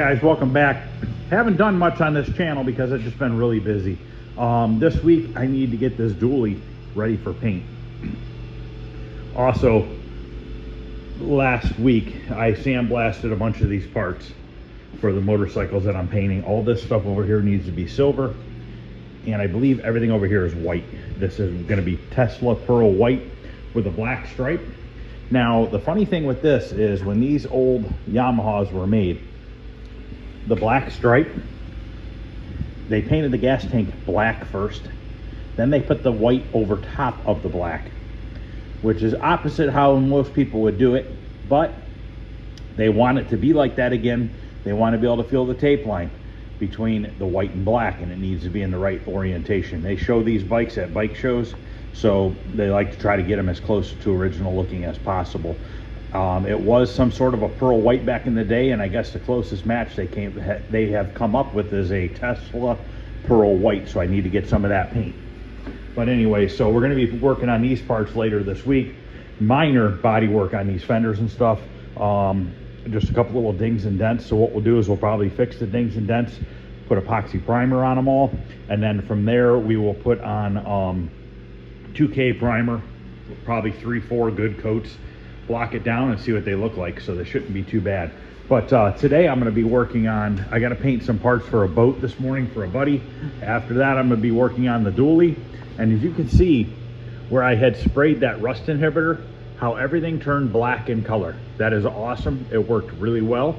guys, welcome back. Haven't done much on this channel because I've just been really busy. This week I need to get this dually ready for paint. Also, last week I sandblasted a bunch of these parts for the motorcycles that I'm painting. All this stuff over here needs to be silver, and I believe everything over here is white. This is going to be Tesla Pearl White with a black stripe. Now, the funny thing with this is when these old Yamahas were made, the black stripe, they painted the gas tank black first, then they put the white over top of the black, which is opposite how most people would do it, but they want it to be like that again. They want to be able to feel the tape line between the white and black, and it needs to be in the right orientation. They show these bikes at bike shows, so they like to try to get them as close to original looking as possible. It was some sort of a pearl white back in the day, and I guess the closest match they have come up with is a Tesla Pearl White, so I need to get some of that paint. But anyway, so we're going to be working on these parts later this week. Minor body work on these fenders and stuff. Just a couple little dings and dents. So what we'll do is we'll probably fix the dings and dents, put epoxy primer on them all, and then from there we will put on 2K primer, probably 3-4 good coats, block it down and see what they look like. So they shouldn't be too bad. But today I'm going to be working on, I got to paint some parts for a boat this morning for a buddy. After that I'm going to be working on the dually. And as you can see where I had sprayed that rust inhibitor, how everything turned black in color. That is awesome. It worked really well.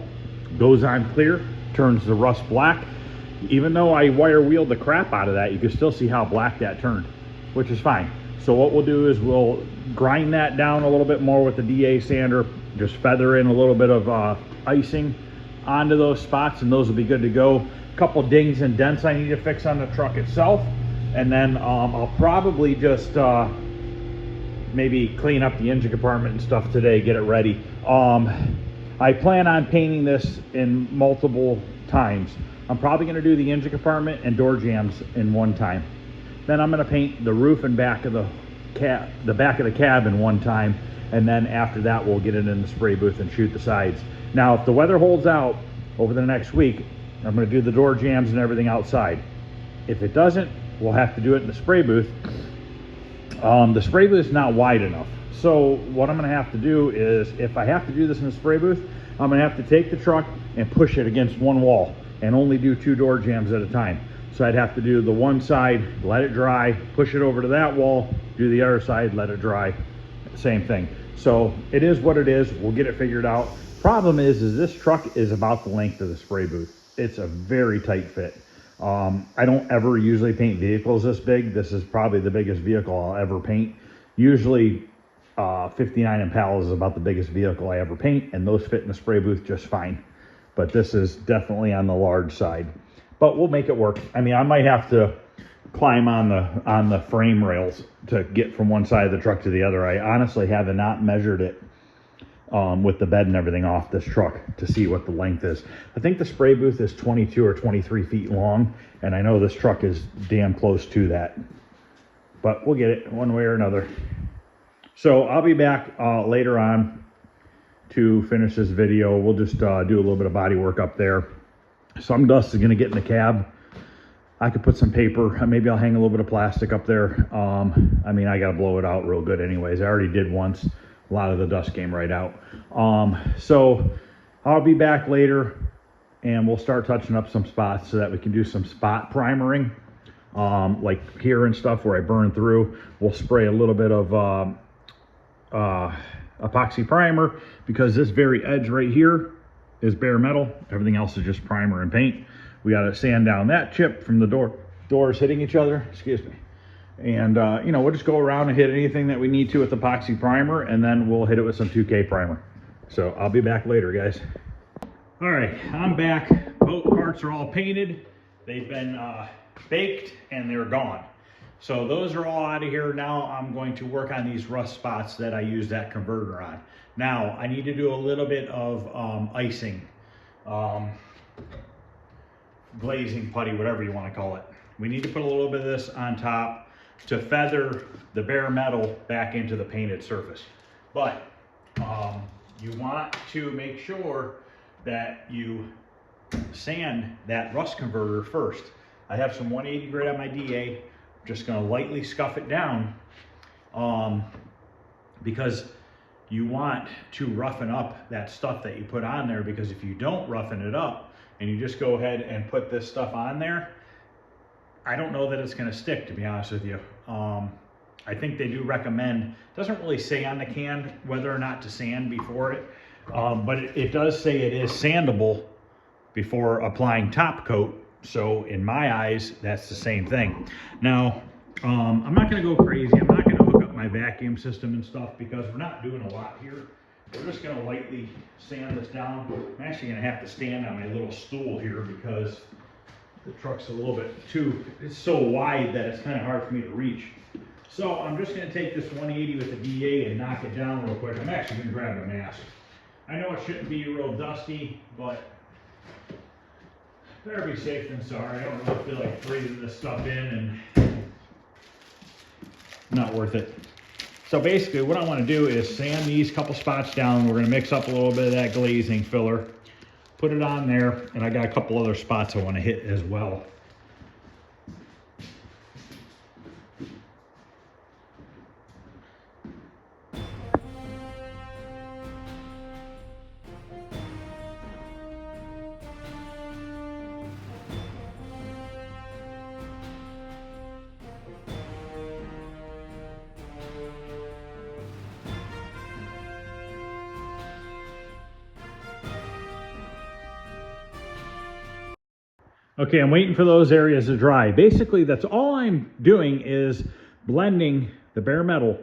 Goes on clear, turns the rust black. Even though I wire wheeled the crap out of that, you can still see how black that turned, which is fine. So what we'll do is we'll grind that down a little bit more with the DA sander, just feather in a little bit of icing onto those spots, and those will be good to go. A couple dings and dents I need to fix on the truck itself, and then I'll probably just maybe clean up the engine compartment and stuff today, get it ready. I plan on painting this in multiple times. I'm probably going to do the engine compartment and door jambs in one time. Then I'm going to paint the roof and back of the back of the cab in one time, and then after that we'll get it in the spray booth and shoot the sides. Now, if the weather holds out over the next week, I'm going to do the door jambs and everything outside. If it doesn't, we'll have to do it in the spray booth. The spray booth is not wide enough. So what I'm going to have to do is, if I have to do this in the spray booth, I'm going to have to take the truck and push it against one wall and only do 2 door jambs at a time. So I'd have to do the one side, let it dry, push it over to that wall, do the other side, let it dry, same thing. So it is what it is. We'll get it figured out. Problem is this truck is about the length of the spray booth. It's a very tight fit. I don't ever usually paint vehicles this big. This is probably the biggest vehicle I'll ever paint. Usually 59 Impalas is about the biggest vehicle I ever paint, and those fit in the spray booth just fine. But this is definitely on the large side. But we'll make it work. I mean, I might have to climb on the frame rails to get from one side of the truck to the other. I honestly have not measured it with the bed and everything off this truck to see what the length is. I think the spray booth is 22 or 23 feet long, and I know this truck is damn close to that. But we'll get it one way or another. So I'll be back later on to finish this video. We'll just do a little bit of body work up there. Some dust is going to get in the cab. I could put some paper, maybe I'll hang a little bit of plastic up there. I mean, I got to blow it out real good anyways. I already did once. A lot of the dust came right out. So I'll be back later and we'll start touching up some spots so that we can do some spot primering. Like here and stuff where I burn through, we'll spray a little bit of epoxy primer, because this very edge right here is bare metal. Everything else is just primer and paint. We got to sand down that chip from the doors hitting each other, excuse me. And you know, we'll just go around and hit anything that we need to with epoxy primer, and then we'll hit it with some 2K primer. So I'll be back later, guys. All right, I'm back. Both parts are all painted. They've been baked and they're gone. So those are all out of here. Now I'm going to work on these rust spots that I used that converter on. Now I need to do a little bit of icing, glazing putty, whatever you want to call it. We need to put a little bit of this on top to feather the bare metal back into the painted surface. But you want to make sure that you sand that rust converter first. I have some 180 grit on my DA. I'm just gonna lightly scuff it down because you want to roughen up that stuff that you put on there, because if you don't roughen it up and you just go ahead and put this stuff on there, I don't know that it's gonna stick, to be honest with you. I think they do recommend, doesn't really say on the can whether or not to sand before it, but it does say it is sandable before applying top coat. So in my eyes, that's the same thing. Now, I'm not gonna go crazy. I'm not gonna hook up my vacuum system and stuff because we're not doing a lot here. We're just gonna lightly sand this down. I'm actually gonna have to stand on my little stool here because the truck's a little bit too, it's so wide that it's kind of hard for me to reach. So I'm just gonna take this 180 with the DA and knock it down real quick. I'm actually gonna grab a mask. I know it shouldn't be real dusty, but better be safe than sorry. I don't really feel like breathing this stuff in, and not worth it. So basically what I want to do is sand these couple spots down. We're going to mix up a little bit of that glazing filler, put it on there, and I got a couple other spots I want to hit as well. Okay, I'm waiting for those areas to dry. Basically, that's all I'm doing is blending the bare metal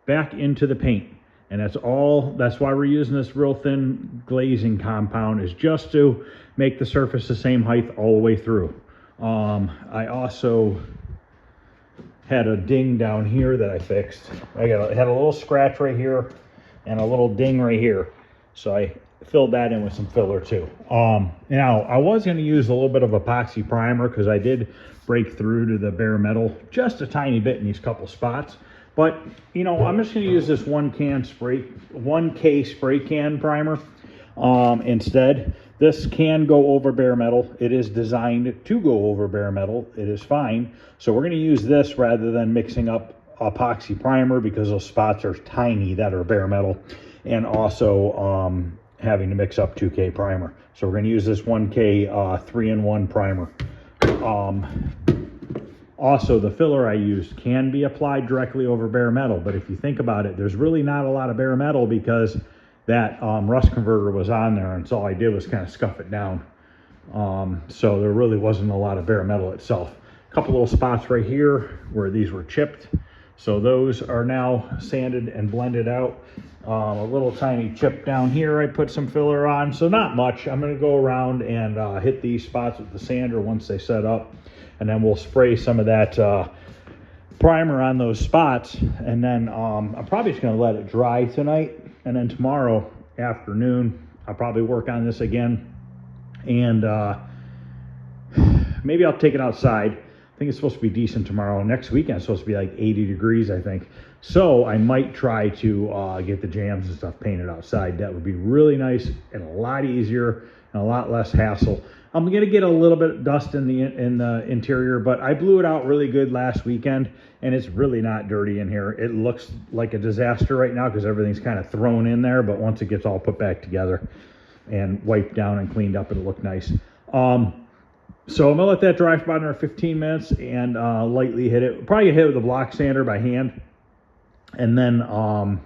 back into the paint. And that's all, that's why we're using this real thin glazing compound, is just to make the surface the same height all the way through. I also had a ding down here that I fixed. I had a little scratch right here and a little ding right here. So I filled that in with some filler too. Now I was going to use a little bit of epoxy primer because I did break through to the bare metal just a tiny bit in these couple spots, but you know, I'm just going to use this 1K spray can primer instead. This can go over bare metal. It is designed to go over bare metal. It is fine. So we're going to use this rather than mixing up epoxy primer, because those spots are tiny that are bare metal, and also having to mix up 2K primer. So we're going to use this 1K 3-in-1 primer. Also, the filler I used can be applied directly over bare metal, but if you think about it, there's really not a lot of bare metal because that rust converter was on there, and so all I did was kind of scuff it down. So there really wasn't a lot of bare metal itself. A couple little spots right here where these were chipped, so those are now sanded and blended out. A little tiny chip down here I put some filler on, so not much. I'm going to go around and hit these spots with the sander once they set up, and then we'll spray some of that primer on those spots, and then I'm probably just going to let it dry tonight, and then tomorrow afternoon I'll probably work on this again, and maybe I'll take it outside. I think it's supposed to be decent tomorrow. Next weekend it's supposed to be like 80 degrees, I think. So I might try to get the jams and stuff painted outside. That would be really nice and a lot easier and a lot less hassle. I'm going to get a little bit of dust in the interior, but I blew it out really good last weekend, and it's really not dirty in here. It looks like a disaster right now because everything's kind of thrown in there, but once it gets all put back together and wiped down and cleaned up, it'll look nice. So I'm going to let that dry for about another 15 minutes and lightly hit it. Probably hit it with a block sander by hand, and then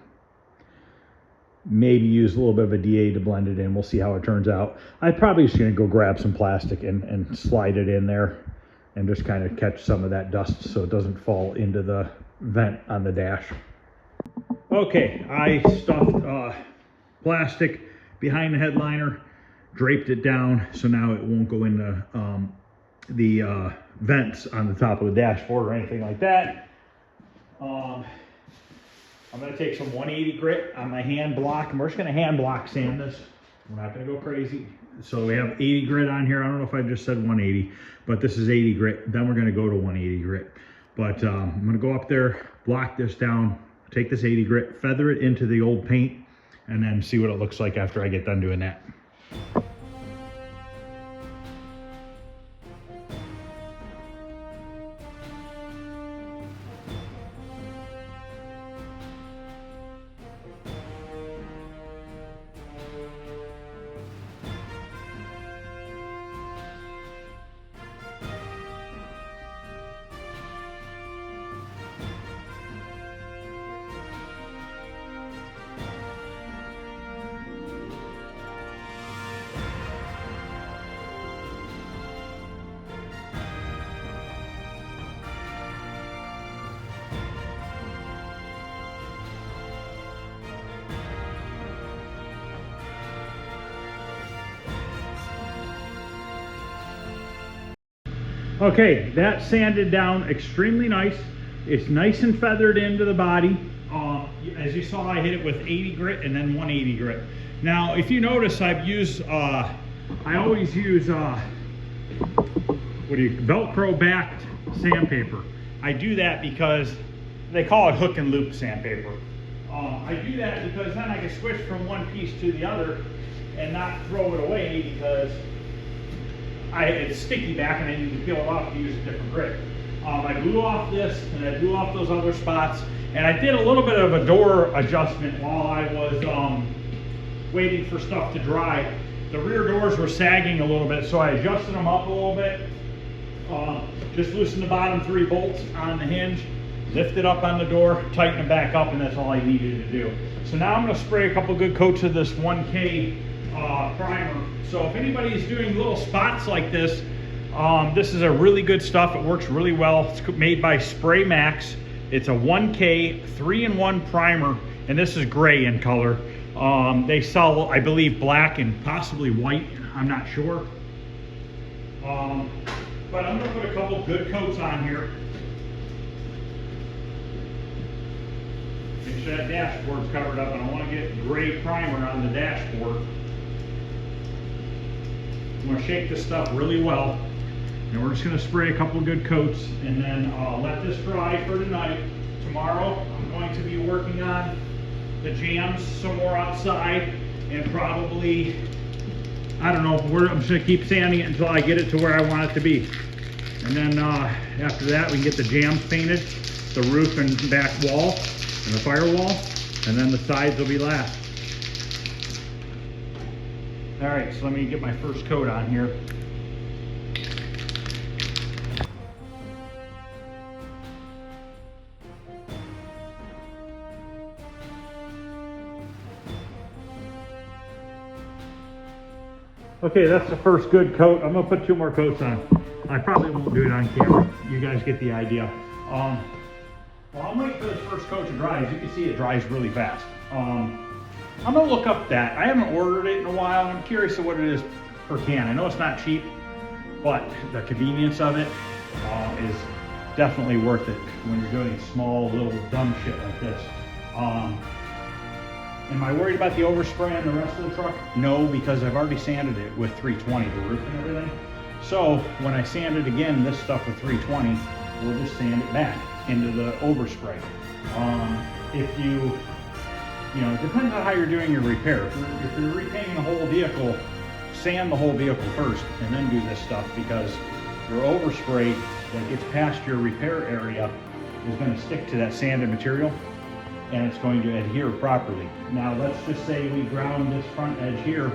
maybe use a little bit of a DA to blend it in. We'll see how it turns out. I'm probably just going to go grab some plastic and slide it in there and just kind of catch some of that dust so it doesn't fall into the vent on the dash. Okay, I stuffed plastic behind the headliner, draped it down so now it won't go into the vents on the top of the dashboard or anything like that. I'm going to take some 180 grit on my hand block, and we're just going to hand block sand this. We're not going to go crazy. So we have 80 grit on here. I don't know if I just said 180, but this is 80 grit. Then we're going to go to 180 grit. But I'm going to go up there, block this down, take this 80 grit, feather it into the old paint, and then see what it looks like after I get done doing that. Okay, that sanded down extremely nice. It's nice and feathered into the body. As you saw, I hit it with 80 grit and then 180 grit. Now, if you notice, I've used, I always use, Velcro backed sandpaper. I do that because they call it hook and loop sandpaper. I do that because then I can switch from one piece to the other and not throw it away because it's sticky back and I need to peel it off to use a different grit. I blew off this and I blew off those other spots, and I did a little bit of a door adjustment while I was waiting for stuff to dry. The rear doors were sagging a little bit, so I adjusted them up a little bit. Just loosened the bottom 3 bolts on the hinge, lifted up on the door, tighten it back up, and that's all I needed to do. So now I'm going to spray a couple good coats of this 1K primer. So if anybody's doing little spots like this, this is a really good stuff. It works really well. It's made by Spray Max. It's a 1K 3-in-1 primer, and this is gray in color. They sell, I believe, black and possibly white. I'm not sure. But I'm going to put a couple good coats on here. Make sure that dashboard's covered up, and I want to get gray primer on the dashboard. I'm going to shake this stuff really well, and we're just going to spray a couple of good coats, and then let this dry for tonight. Tomorrow I'm going to be working on the jams some more outside, and probably, I don't know, I'm just going to keep sanding it until I get it to where I want it to be. And then after that we can get the jams painted, the roof and back wall and the firewall, and then the sides will be last. All right, so let me get my first coat on here. Okay, that's the first good coat. I'm gonna put 2 more coats on. I probably won't do it on camera. You guys get the idea. Well, I'm waiting for this first coat to dry. As you can see, it dries really fast. I'm gonna look up that. I haven't ordered it in a while, and I'm curious of what it is per can. I know it's not cheap, but the convenience of it is definitely worth it when you're doing small, little, dumb shit like this. Am I worried about the overspray on the rest of the truck? No, because I've already sanded it with 320, the roof and everything. So when I sand it again, this stuff with 320, we'll just sand it back into the overspray. If you know, it depends on how you're doing your repair. If you're repainting the whole vehicle, sand the whole vehicle first and then do this stuff, because your overspray that gets past your repair area is going to stick to that sanded material, and it's going to adhere properly. Now let's just say we ground this front edge here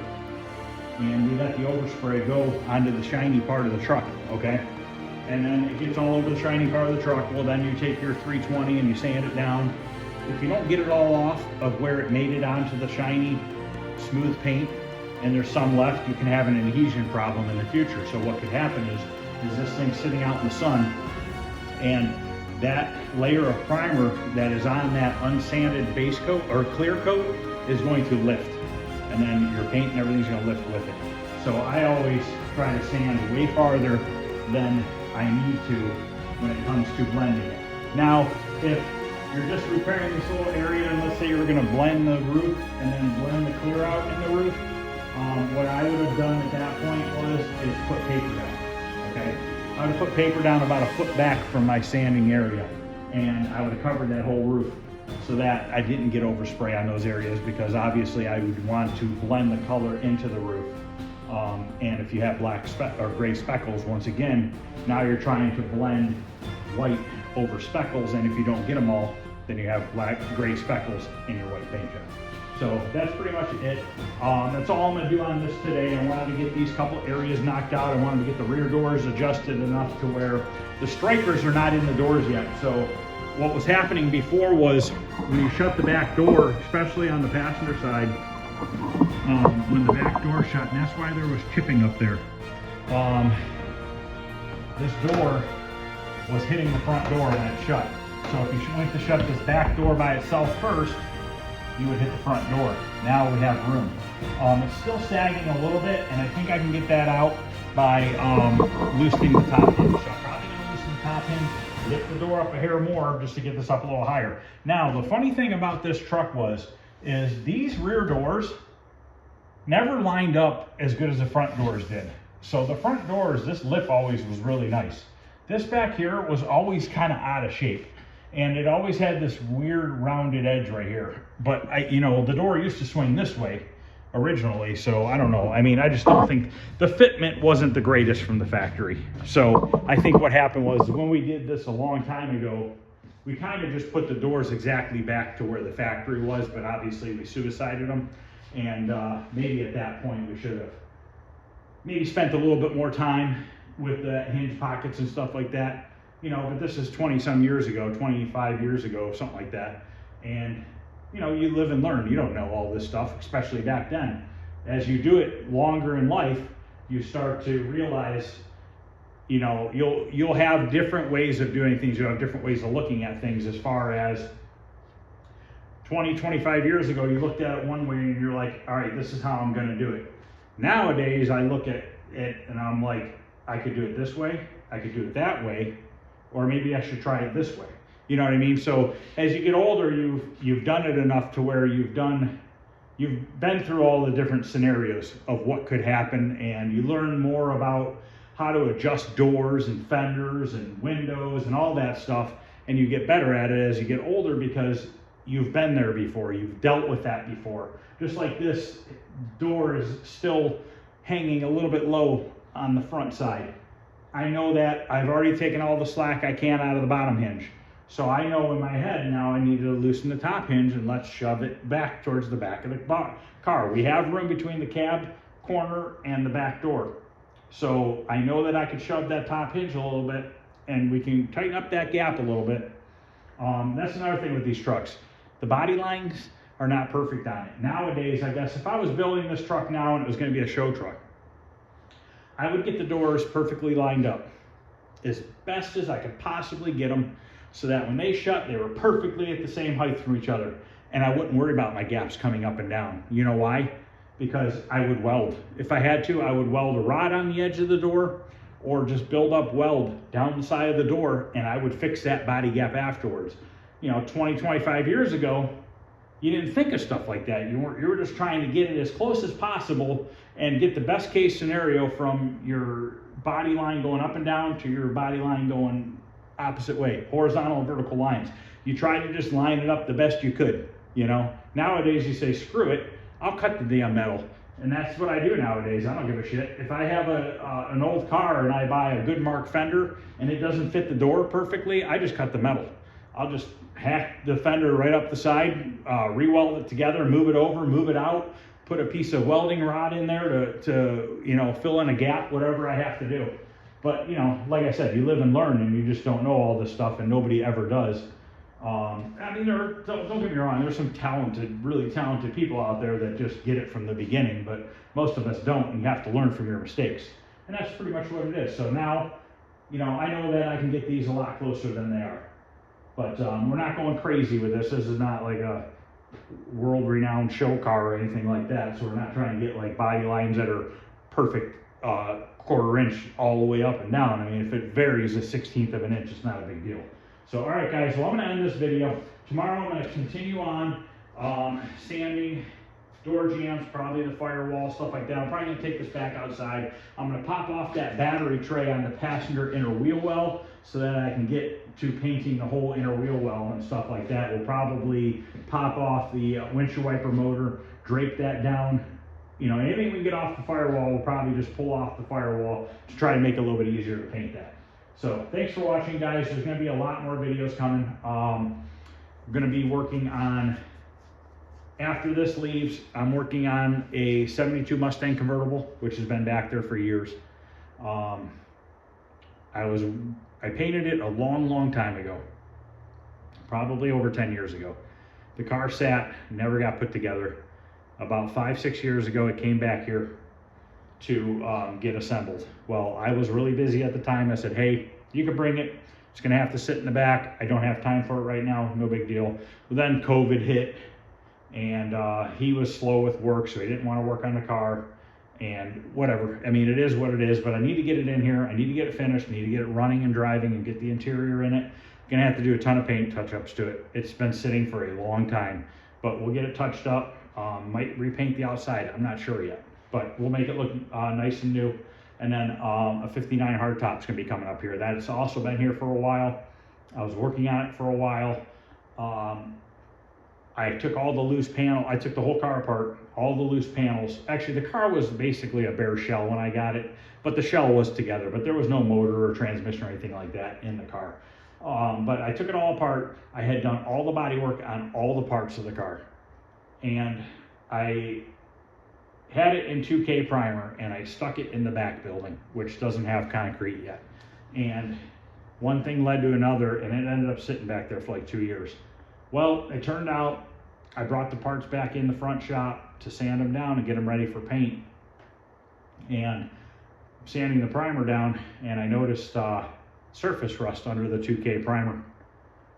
and we let the overspray go onto the shiny part of the truck, okay? And then it gets all over the shiny part of the truck. Well, then you take your 320 and you sand it down. If you don't get it all off of where it made it onto the shiny, smooth paint, and there's some left, you can have an adhesion problem in the future. So what could happen is this thing sitting out in the sun, and that layer of primer that is on that unsanded base coat or clear coat is going to lift, and then your paint and everything's going to lift with it. So I always try to sand way farther than I need to when it comes to blending it. Now, if you're just repairing this little area, and let's say you were going to blend the roof and then blend the clear out in the roof, what I would have done at that point is put paper down, okay? I would have put paper down about a foot back from my sanding area, and I would have covered that whole roof so that I didn't get overspray on those areas, because obviously I would want to blend the color into the roof. And if you have black or gray speckles, once again, now you're trying to blend white over speckles, and if you don't get them all, then you have black, gray speckles in your white paint job. So that's pretty much it. That's all I'm going to do on this today. I wanted to get these couple areas knocked out. I wanted to get the rear doors adjusted enough to where the strikers are not in the doors yet. So what was happening before was when you shut the back door, especially on the passenger side, when the back door shut, and that's why there was chipping up there. This door was hitting the front door when it shut. So if you went to shut this back door by itself first, you would hit the front door. Now we have room. It's still sagging a little bit, and I think I can get that out by loosening the top hinge. So I'm probably going to loosen the top hinge, lift the door up a hair more just to get this up a little higher. Now, the funny thing about this truck is these rear doors never lined up as good as the front doors did. So the front doors, this lip always was really nice. This back here was always kind of out of shape. And it always had this weird rounded edge right here. But the door used to swing this way originally, so I don't know. I mean, I just don't think the fitment wasn't the greatest from the factory. So I think what happened was when we did this a long time ago, we kind of just put the doors exactly back to where the factory was, but obviously we suicided them. And maybe at that point we should have maybe spent a little bit more time with the hinge pockets and stuff like that. But this is 20 some years ago, 25 years ago, something like that. And you live and learn. You don't know all this stuff, especially back then. As you do it longer in life, you start to realize, you'll have different ways of doing things. You'll have different ways of looking at things. As far as 20, 25 years ago, you looked at it one way and you're like, all right, this is how I'm going to do it. Nowadays, I look at it and I'm like, I could do it this way. I could do it that way. Or maybe I should try it this way. You know what I mean? So as you get older, you've done it enough to where you've been through all the different scenarios of what could happen, and you learn more about how to adjust doors and fenders and windows and all that stuff, and you get better at it as you get older because you've been there before, you've dealt with that before. Just like this door is still hanging a little bit low on the front side. I know that I've already taken all the slack I can out of the bottom hinge. So I know in my head now I need to loosen the top hinge and let's shove it back towards the back of the car. We have room between the cab corner and the back door. So I know that I could shove that top hinge a little bit and we can tighten up that gap a little bit. That's another thing with these trucks. The body lines are not perfect on it. Nowadays, I guess if I was building this truck now and it was going to be a show truck, I would get the doors perfectly lined up as best as I could possibly get them so that when they shut, they were perfectly at the same height from each other. And I wouldn't worry about my gaps coming up and down. You know why? Because I would weld. If I had to, I would weld a rod on the edge of the door or just build up weld down the side of the door and I would fix that body gap afterwards. 20, 25 years ago, you didn't think of stuff like that. You were just trying to get it as close as possible and get the best case scenario from your body line going up and down to your body line going opposite way, horizontal and vertical lines. You try to just line it up the best you could, Nowadays you say, screw it, I'll cut the damn metal. And that's what I do nowadays. I don't give a shit. If I have an old car and I buy a good mark fender and it doesn't fit the door perfectly, I just cut the metal. I'll just hack the fender right up the side, re-weld it together, move it over, move it out, put a piece of welding rod in there to fill in a gap, whatever I have to do. But, like I said, you live and learn and you just don't know all this stuff and nobody ever does. Don't get me wrong, there's some really talented people out there that just get it from the beginning, but most of us don't, and you have to learn from your mistakes. And that's pretty much what it is. So now, I know that I can get these a lot closer than they are. But we're not going crazy with this. This is not like a world-renowned show car or anything like that. So we're not trying to get like body lines that are perfect quarter inch all the way up and down. I mean, if it varies a 1/16 of an inch, it's not a big deal. So, all right, guys. Well, I'm going to end this video. Tomorrow I'm going to continue on sanding door jambs, probably the firewall, stuff like that. I'm probably going to take this back outside. I'm going to pop off that battery tray on the passenger inner wheel well so that I can get to painting the whole inner wheel well and stuff like that. We'll probably pop off the windshield wiper motor, drape that down. Anything we can get off the firewall, we'll probably just pull off the firewall to try to make it a little bit easier to paint that. So thanks for watching, guys. There's going to be a lot more videos coming. We're going to be working on, after this leaves, I'm working on a 72 Mustang convertible, which has been back there for years. I painted it a long time ago, probably over 10 years ago. The car sat, never got put together. About 5-6 years ago, it came back here to get assembled. Well, I was really busy at the time. I said, hey, you can bring it. It's gonna have to sit in the back. I don't have time for it right now, no big deal. But then COVID hit and he was slow with work, so he didn't want to work on the car. and whatever. I mean, it is what it is, but I need to get it in here. I need to get it finished. I need to get it running and driving and get the interior in it. Gonna have to do a ton of paint touch-ups to it. It's been sitting for a long time, but we'll get it touched up. Might repaint the outside, I'm not sure yet, but we'll make it look nice and new. And then a 59 hardtop's gonna be coming up here. That's also been here for a while. I was working on it for a while. I took all the loose panel, I took the whole car apart, all the loose panels. Actually, the car was basically a bare shell when I got it, but the shell was together, but there was no motor or transmission or anything like that in the car. But I took it all apart. I had done all the body work on all the parts of the car. And I had it in 2K primer and I stuck it in the back building, which doesn't have concrete yet. And one thing led to another, and it ended up sitting back there for like 2 years. Well, it turned out I brought the parts back in the front shop to sand them down and get them ready for paint. And sanding the primer down, and I noticed surface rust under the 2K primer.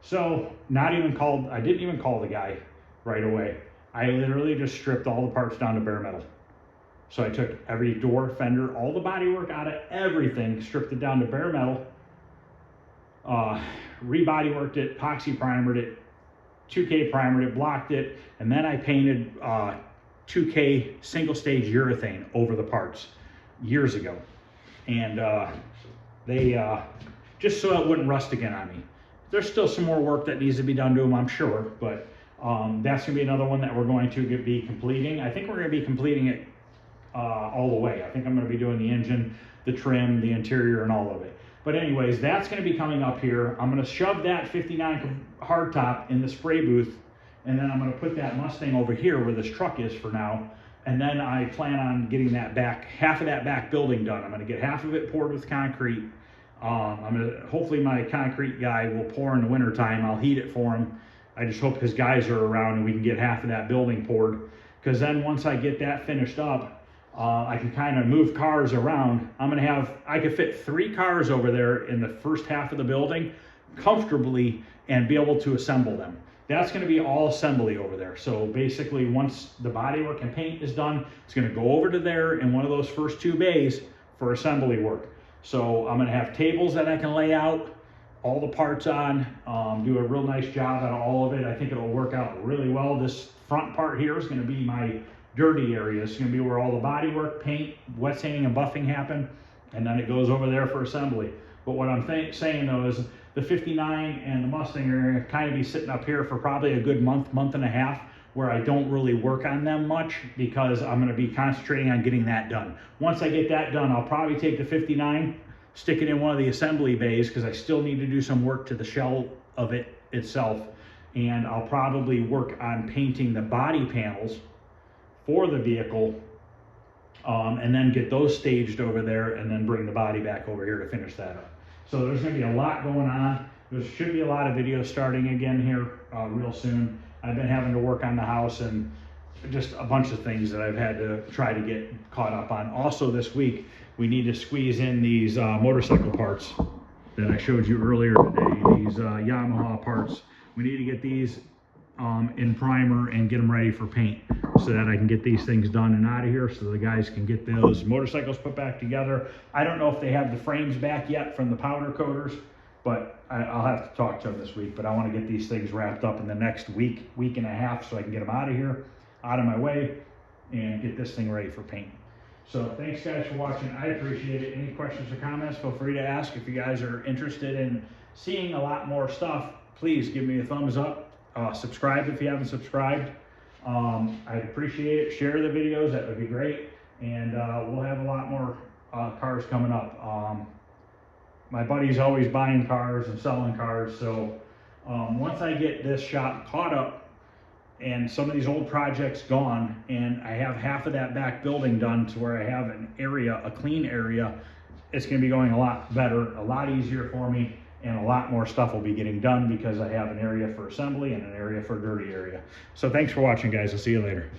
So I didn't even call the guy right away. I literally just stripped all the parts down to bare metal. So I took every door, fender, all the body work out of everything, stripped it down to bare metal, re-body worked it, epoxy primered it, 2K primered it, blocked it, and then I painted 2K single stage urethane over the parts years ago. And just so it wouldn't rust again on me. There's still some more work that needs to be done to them, I'm sure, but that's gonna be another one that we're going to be completing. I think we're gonna be completing it all the way. I think I'm gonna be doing the engine, the trim, the interior, and all of it. But anyways, that's gonna be coming up here. I'm gonna shove that 59 hardtop in the spray booth, and then I'm gonna put that Mustang over here where this truck is for now. And then I plan on getting that back, half of that back building done. I'm gonna get half of it poured with concrete. Hopefully my concrete guy will pour in the winter time. I'll heat it for him. I just hope his guys are around and we can get half of that building poured. Because then once I get that finished up, I can kind of move cars around. I could fit 3 cars over there in the first half of the building comfortably and be able to assemble them. That's going to be all assembly over there. So basically once the bodywork and paint is done, it's going to go over to there in one of those first 2 bays for assembly work. So I'm going to have tables that I can lay out all the parts on, do a real nice job on all of it. I think it'll work out really well. This front part here is going to be my dirty area. It's going to be where all the bodywork, paint, wet sanding, and buffing happen, and then it goes over there for assembly. But what I'm saying though is the 59 and the Mustang are going to kind of be sitting up here for probably a good month and a half, where I don't really work on them much because I'm going to be concentrating on getting that done. Once I get that done, I'll probably take the 59, stick it in one of the assembly bays because I still need to do some work to the shell of it itself. And I'll probably work on painting the body panels for the vehicle, and then get those staged over there and then bring the body back over here to finish that up. So there's going to be a lot going on. There should be a lot of videos starting again here real soon. I've been having to work on the house and just a bunch of things that I've had to try to get caught up on. Also this week, we need to squeeze in these motorcycle parts that I showed you earlier today, these Yamaha parts. We need to get these in primer and get them ready for paint so that I can get these things done and out of here so the guys can get those motorcycles put back together. I don't know if they have the frames back yet from the powder coaters, but I'll have to talk to them this week. But I want to get these things wrapped up in the next week and a half so I can get them out of here, out of my way, and get this thing ready for paint. So thanks guys for watching. I appreciate it. Any questions or comments, feel free to ask. If you guys are interested in seeing a lot more stuff, please give me a thumbs up. Subscribe if you haven't subscribed. I'd appreciate it. Share the videos, that would be great. And we'll have a lot more cars coming up. My buddy's always buying cars and selling cars, so once I get this shop caught up and some of these old projects gone, and I have half of that back building done to where I have an area, a clean area, it's going to be going a lot better, a lot easier for me, and a lot more stuff will be getting done because I have an area for assembly and an area for dirty area. So thanks for watching, guys. I'll see you later.